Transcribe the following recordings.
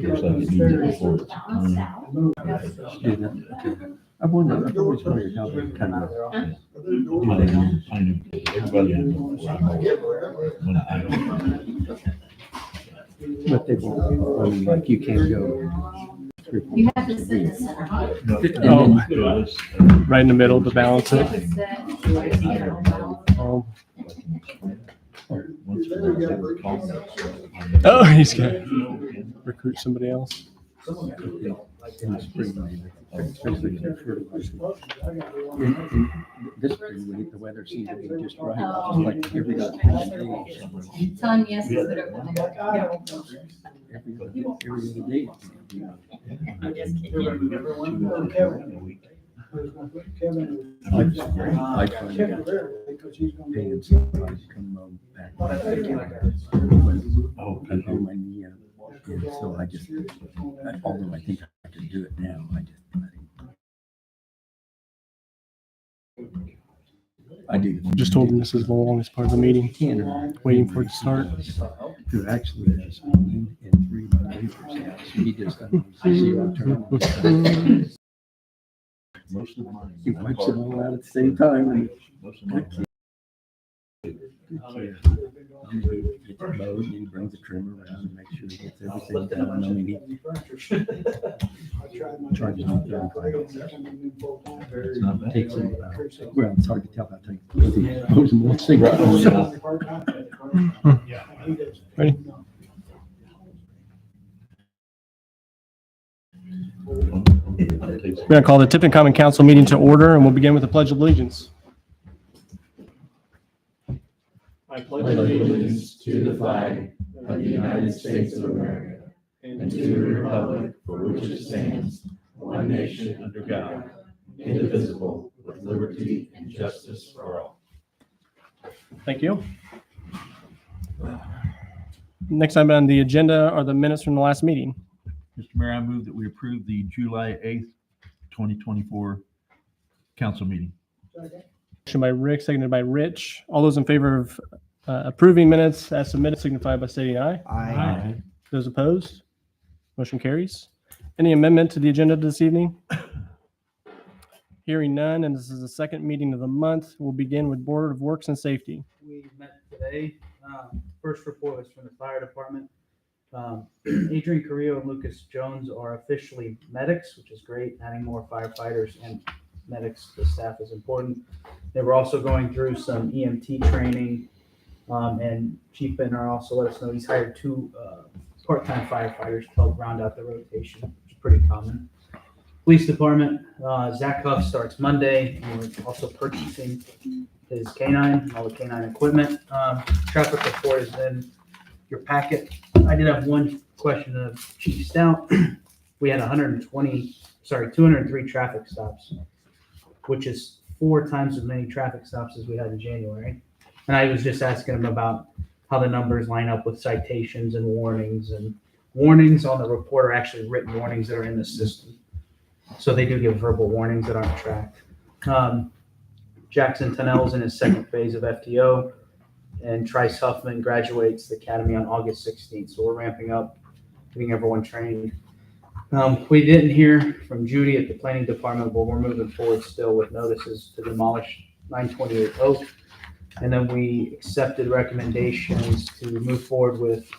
looks like it needs it before it's done. I've always wondered how they kind of. Everybody I know, when But they won't, I mean, like you can't go. You have to sit in the center. Oh, right in the middle to balance it. Oh, oh, he's gonna recruit somebody else. In the spring, especially if fertilizer. This spring, the weather seemed to be just right, just like every other day. Tell him yes, put it on. Every other day. I'm just kidding. I finally got paying somebody to come back. I know my knee up. And so I just, although I think I can do it now, I do. Just told him this is the longest part of the meeting, waiting for it to start. Who actually has been in 3 neighbors' house. He just doesn't see a turn. most of mine. He wipes it all out at the same time and Most of mine. usually gets it mowed and he brings the trimmer around and makes sure he gets everything done. I mean, he charges him $35. It's not bad. Takes him about, well, it's hard to tell how to take. He mows them one single. Ready? We're going to call the Tipton Common Council meeting to order, and we'll begin with the Pledge of Allegiance. I pledge allegiance to the flag of the United States of America and to the republic for which it stands, one nation under God, indivisible, with liberty and justice for all. Thank you. Next item on the agenda are the minutes from the last meeting. Mr. Mayor, I move that we approve the July 8th, 2024 council meeting. Motion by Rick, seconded by Rich. All those in favor of approving minutes as submitted signify by stating aye. Aye. Those opposed? Motion carries. Any amendment to the agenda this evening? Hearing none, and this is the second meeting of the month. We'll begin with Board of Works and Safety. We met today. First report was from the fire department. Adrian Carrillo and Lucas Jones are officially medics, which is great. Adding more firefighters and medics to staff is important. They were also going through some EMT training, and Chief Benner also let us know he's hired 2 part-time firefighters to help round out the rotation, which is pretty common. Police department, Zach Huff starts Monday, and we're also purchasing his canine, all the canine equipment. Traffic report is in your packet. I did have one question of Chief Stout. We had 203 traffic stops, which is 4 times as many traffic stops as we had in January. And I was just asking him about how the numbers line up with citations and warnings. And warnings on the report are actually written warnings that are in the system. So they do give verbal warnings that aren't tracked. Jackson Tunnell's in his 2nd phase of FTO, and Trice Huffman graduates the academy on August 16th. So we're ramping up, getting everyone trained. We didn't hear from Judy at the planning department, but we're moving forward still with notices to demolish 928 Oak. And then we accepted recommendations to move forward with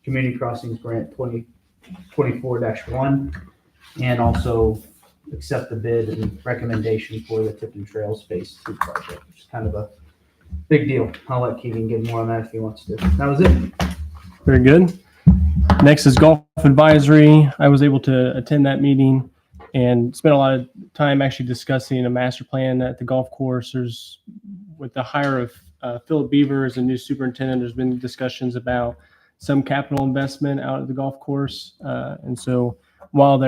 Community Crossings Grant 2024-1, and also accept the bid and recommendation for the Tipton Trails Phase 2 project, which is kind of a big deal. I'll let Keegan get more on that if he wants to. That was it. Very good. Next is Golf Advisory. I was able to attend that meeting and spent a lot of time actually discussing a master plan at the golf course. There's, with the hire of Philip Beaver as a new superintendent, there's been discussions about some capital investment out at the golf course. And so while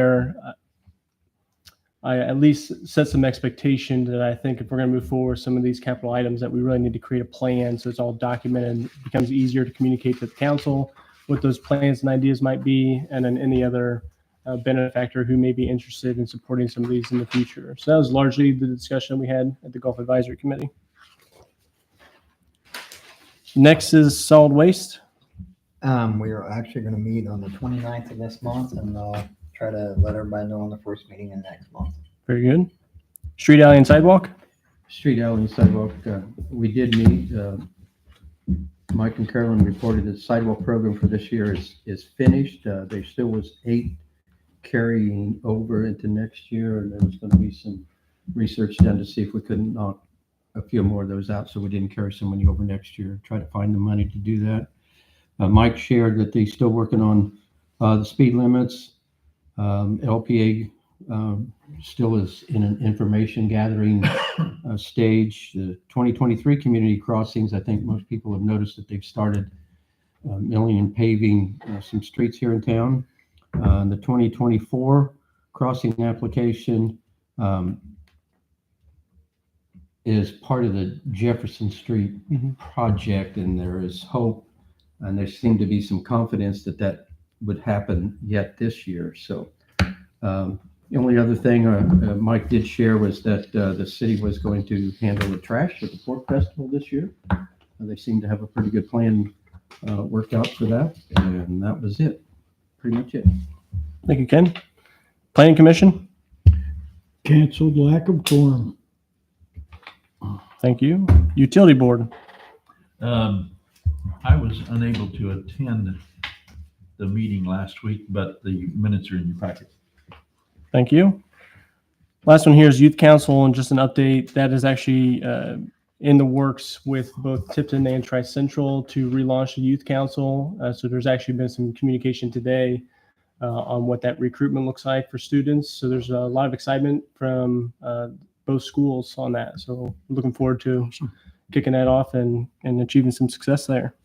I at least set some expectation that I think if we're going to move forward with some of these capital items, that we really need to create a plan so it's all documented and it becomes easier to communicate to the council what those plans and ideas might be, and then any other benefactor who may be interested in supporting some of these in the future. So that was largely the discussion we had at the Golf Advisory Committee. Next is solid waste. We are actually gonna meet on the 29th of this month, and try to let everybody know on the first meeting in next month. Very good. Street, alley, and sidewalk? Street, alley, and sidewalk, we did meet. Mike and Carolyn reported the sidewalk program for this year is finished. There still was 8 carrying over into next year, and there was going to be some research done to see if we couldn't knock a few more of those out so we didn't carry so many over next year. Try to find the money to do that. Mike shared that they're still working on the speed limits. LPA still is in an information gathering stage. The 2023 community crossings, I think most people have noticed that they've started milling and paving some streets here in town. The 2024 crossing application is part of the Jefferson Street project, and there is hope, and there seemed to be some confidence that that would happen yet this year. So the only other thing Mike did share was that the city was going to handle the trash at the Pork Festival this year. They seem to have a pretty good plan worked out for that, and that was it. Pretty much it. Thank you, Ken. Planning Commission? Canceled, lack of quorum. Thank you. Utility Board? I was unable to attend the meeting last week, but the minutes are in your packet. Thank you. Last one here is Youth Council, and just an update. That is actually in the works with both Tipton and Tri-Central to relaunch the Youth Council. So there's actually been some communication today on what that recruitment looks like for students. So there's a lot of excitement from both schools on that. So looking forward to kicking that off and achieving some success there.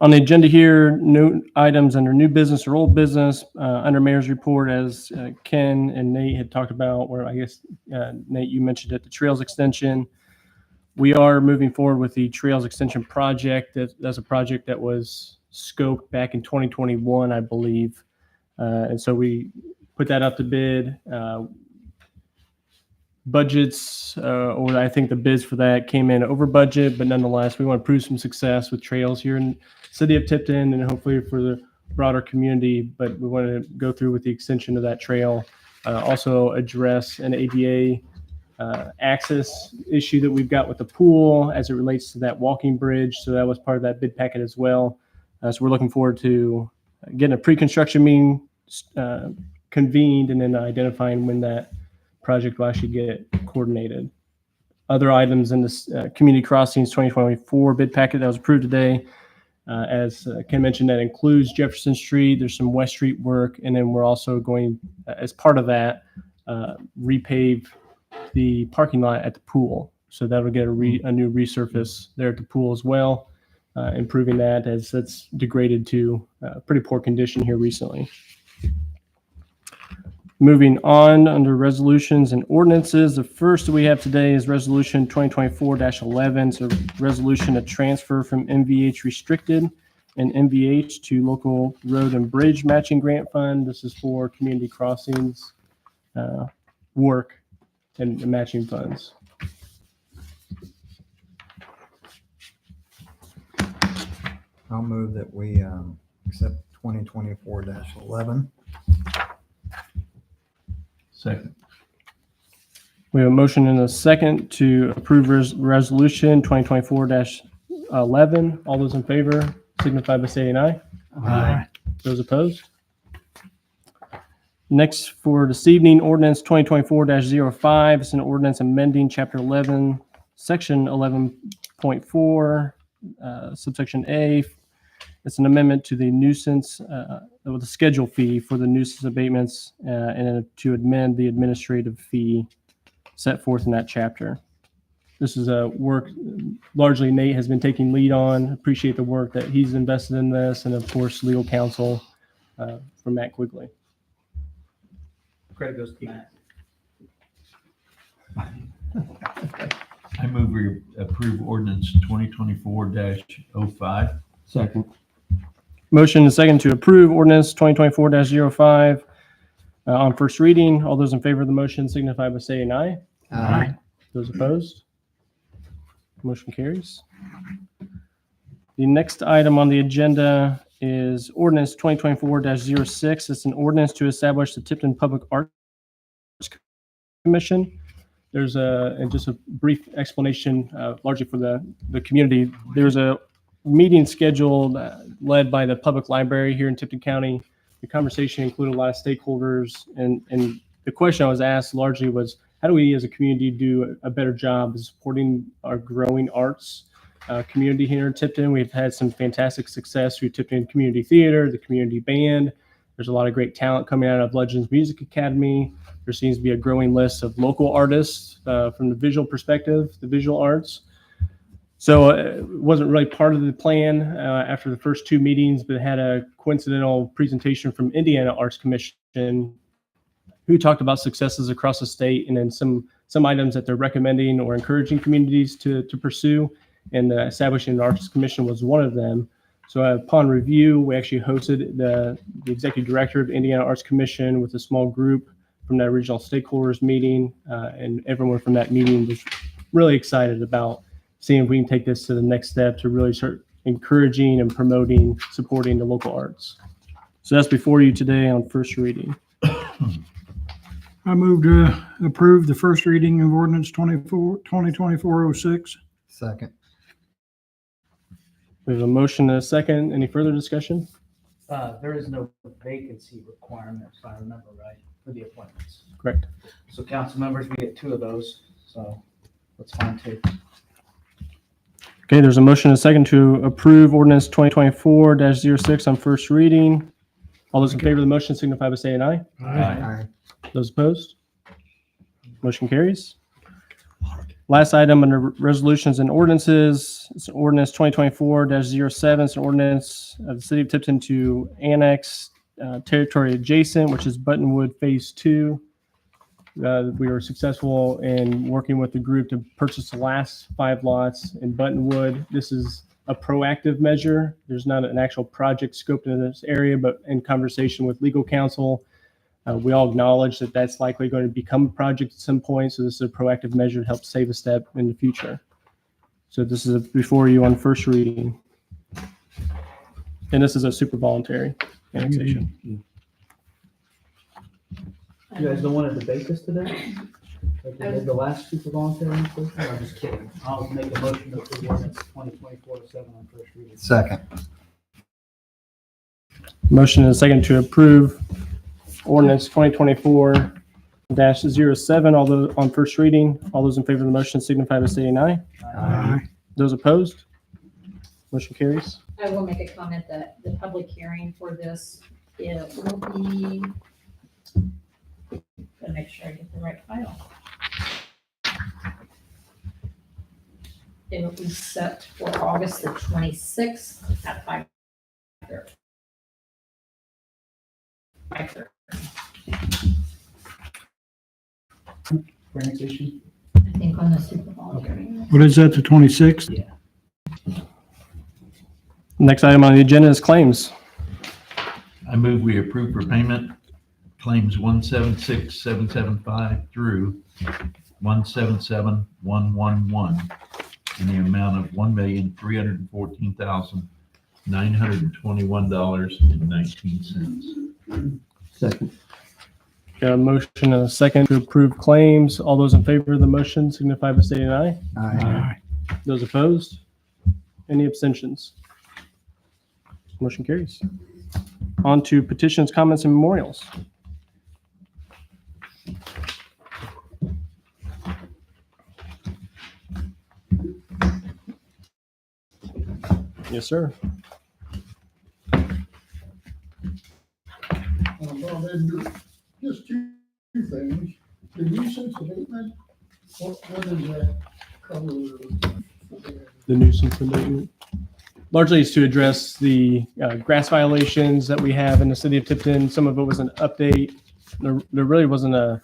On the agenda here, no items under new business or old business. Under mayor's report, as Ken and Nate had talked about, or I guess Nate, you mentioned it, the trails extension. We are moving forward with the trails extension project. That's a project that was scoped back in 2021, I believe. And so we put that up to bid. Budgets, or I think the bids for that came in over budget, but nonetheless, we want to prove some success with trails here in the city of Tipton and hopefully for the broader community. But we want to go through with the extension of that trail, also address an ADA access issue that we've got with the pool as it relates to that walking bridge. So that was part of that bid packet as well. So we're looking forward to getting a pre-construction meeting convened and then identifying when that project will actually get coordinated. Other items in this Community Crossings 2024 bid packet that was approved today, as Ken mentioned, that includes Jefferson Street. There's some West Street work, and then we're also going, as part of that, repave the parking lot at the pool. So that'll get a new resurface there at the pool as well, improving that as that's degraded to pretty poor condition here recently. Moving on under resolutions and ordinances, the first that we have today is resolution 2024-11. It's a resolution to transfer from MVH restricted and MVH to local road and bridge matching grant fund. This is for community crossings work and matching funds. I'll move that we accept 2024-11. Second. We have a motion and a second to approve resolution 2024-11. All those in favor signify by saying aye. Aye. Those opposed? Next for this evening, ordinance 2024-05. It's an ordinance amending chapter 11, section 11.4, subsection A. It's an amendment to the nuisance, the schedule fee for the nuisance abatements, and to amend the administrative fee set forth in that chapter. This is a work largely Nate has been taking lead on. Appreciate the work that he's invested in this, and of course, legal counsel from Matt Quigley. Credit goes to Matt. I move we approve ordinance 2024-05. Second. Motion and second to approve ordinance 2024-05 on first reading. All those in favor of the motion signify by saying aye. Aye. Those opposed? Motion carries. The next item on the agenda is ordinance 2024-06. It's an ordinance to establish the Tipton Public Arts Commission. There's and just a brief explanation, largely for the community. There's a meeting scheduled led by the public library here in Tipton County. The conversation included a lot of stakeholders, and the question I was asked largely was, how do we as a community do a better job of supporting our growing arts community here in Tipton? We've had some fantastic success through Tipton Community Theater, the community band. There's a lot of great talent coming out of Legends Music Academy. There seems to be a growing list of local artists from the visual perspective, the visual arts. So it wasn't really part of the plan after the first two meetings, but it had a coincidental presentation from Indiana Arts Commission, who talked about successes across the state and then some items that they're recommending or encouraging communities to pursue. And establishing an Arts Commission was one of them. So upon review, we actually hosted the executive director of Indiana Arts Commission with a small group from that regional stakeholders meeting. And everyone from that meeting was really excited about seeing if we can take this to the next step to really start encouraging and promoting, supporting the local arts. So that's before you today on first reading. I move to approve the first reading of ordinance 2024-06. Second. We have a motion and a second. Any further discussion? There is no vacancy requirement, if I remember right, for the appointments. Correct. So council members, we get 2 of those, so that's fine too. Okay, there's a motion and a second to approve ordinance 2024-06 on first reading. All those in favor of the motion signify by saying aye. Aye. Those opposed? Motion carries. Last item under resolutions and ordinances, it's ordinance 2024-07. It's an ordinance of the city of Tipton to annex territory adjacent, which is Buttonwood Phase 2. We were successful in working with the group to purchase the last 5 lots in Buttonwood. This is a proactive measure. There's not an actual project scoped in this area, but in conversation with legal counsel, we all acknowledge that that's likely going to become a project at some point. So this is a proactive measure to help save a step in the future. So this is before you on first reading. And this is a super voluntary annexation. You guys don't want to debate this today? Like we did the last super voluntary annexation? I'm just kidding. I'll make a motion to approve ordinance 2024-07 on first reading. Second. Motion and a second to approve ordinance 2024-07, all those on first reading. All those in favor of the motion signify by saying aye. Aye. Those opposed? Motion carries. I will make a comment that the public hearing for this, it will be, gotta make sure I get the right file. It will be set for August the 26th at 5:30. 5:30. For annexation? I think on the super voluntary. What is that, the 26th? Next item on the agenda is claims. I move we approve for payment claims 176775 through 177111 in the amount of $1,314,921.19. Second. Got a motion and a second to approve claims. All those in favor of the motion signify by saying aye. Aye. Those opposed? Any abstentions? Motion carries. On to petitions, comments, and memorials. Yes, sir. Just two things. The nuisance abatement, what does that cover? The nuisance abatement. Largely is to address the grass violations that we have in the city of Tipton. Some of it was an update. There really wasn't a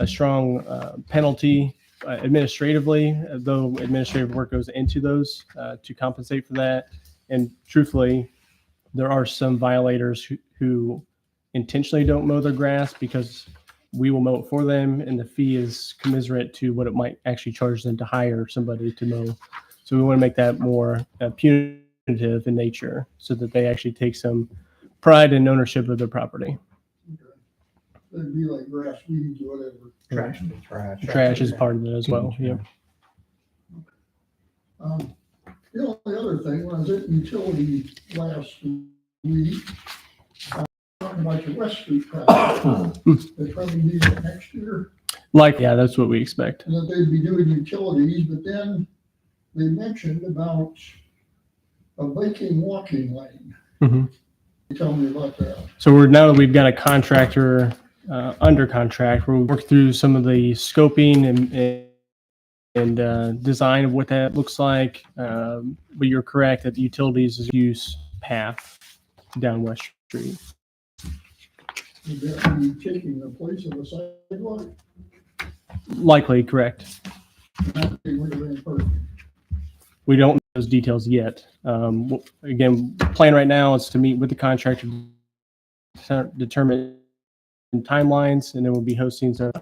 strong penalty administratively, though administrative work goes into those to compensate for that. And truthfully, there are some violators who intentionally don't mow their grass because we will mow it for them, and the fee is commensurate to what it might actually charge them to hire somebody to mow. So we want to make that more punitive in nature so that they actually take some pride and ownership of their property. It'd be like grass, weeds, whatever. Trash. Trash is part of it as well. Yep. The only other thing, when I was at utility last week, talking about the West Street project, they probably need it next year, Like, yeah, that's what we expect. and that they'd be doing utilities, but then they mentioned about a biking walking lane. Mhm. Tell me about that. So now that we've got a contractor under contract, we'll work through some of the scoping and design of what that looks like. But you're correct that the utilities is use path down West Street. Would that be taking the place of a sidewalk? Likely correct. Not getting rid of any parking. We don't know those details yet. Again, plan right now is to meet with the contractor to determine timelines, and then we'll be hosting some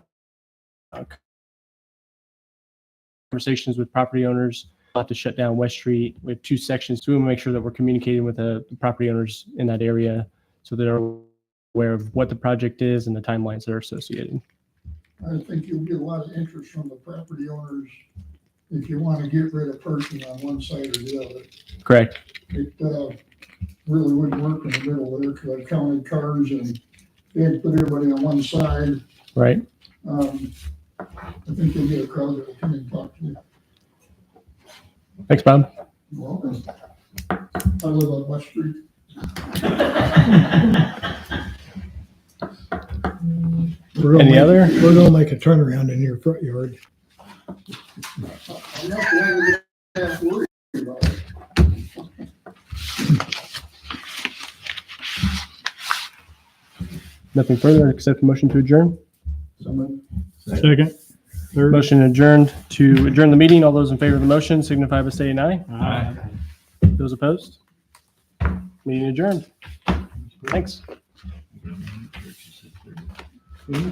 conversations with property owners about to shut down West Street. We have two sections, so we want to make sure that we're communicating with the property owners in that area so they're aware of what the project is and the timelines that are associated. I think you'll get a lot of interest from the property owners if you want to get rid of parking on one side or the other. Correct. It really wouldn't work in the middle there because I counted cars and they had to put everybody on one side. Right. I think you'll get a crowd that will come and talk to you. Thanks, Bob. Well, I live on West Street. Any other? We're gonna make a turnaround in your front yard. I'm not the one that has to worry about it. Nothing further except a motion to adjourn. Second, third. Motion adjourned to adjourn the meeting. All those in favor of the motion signify by saying aye. Aye. Those opposed? Meeting adjourned. Thanks. Yeah.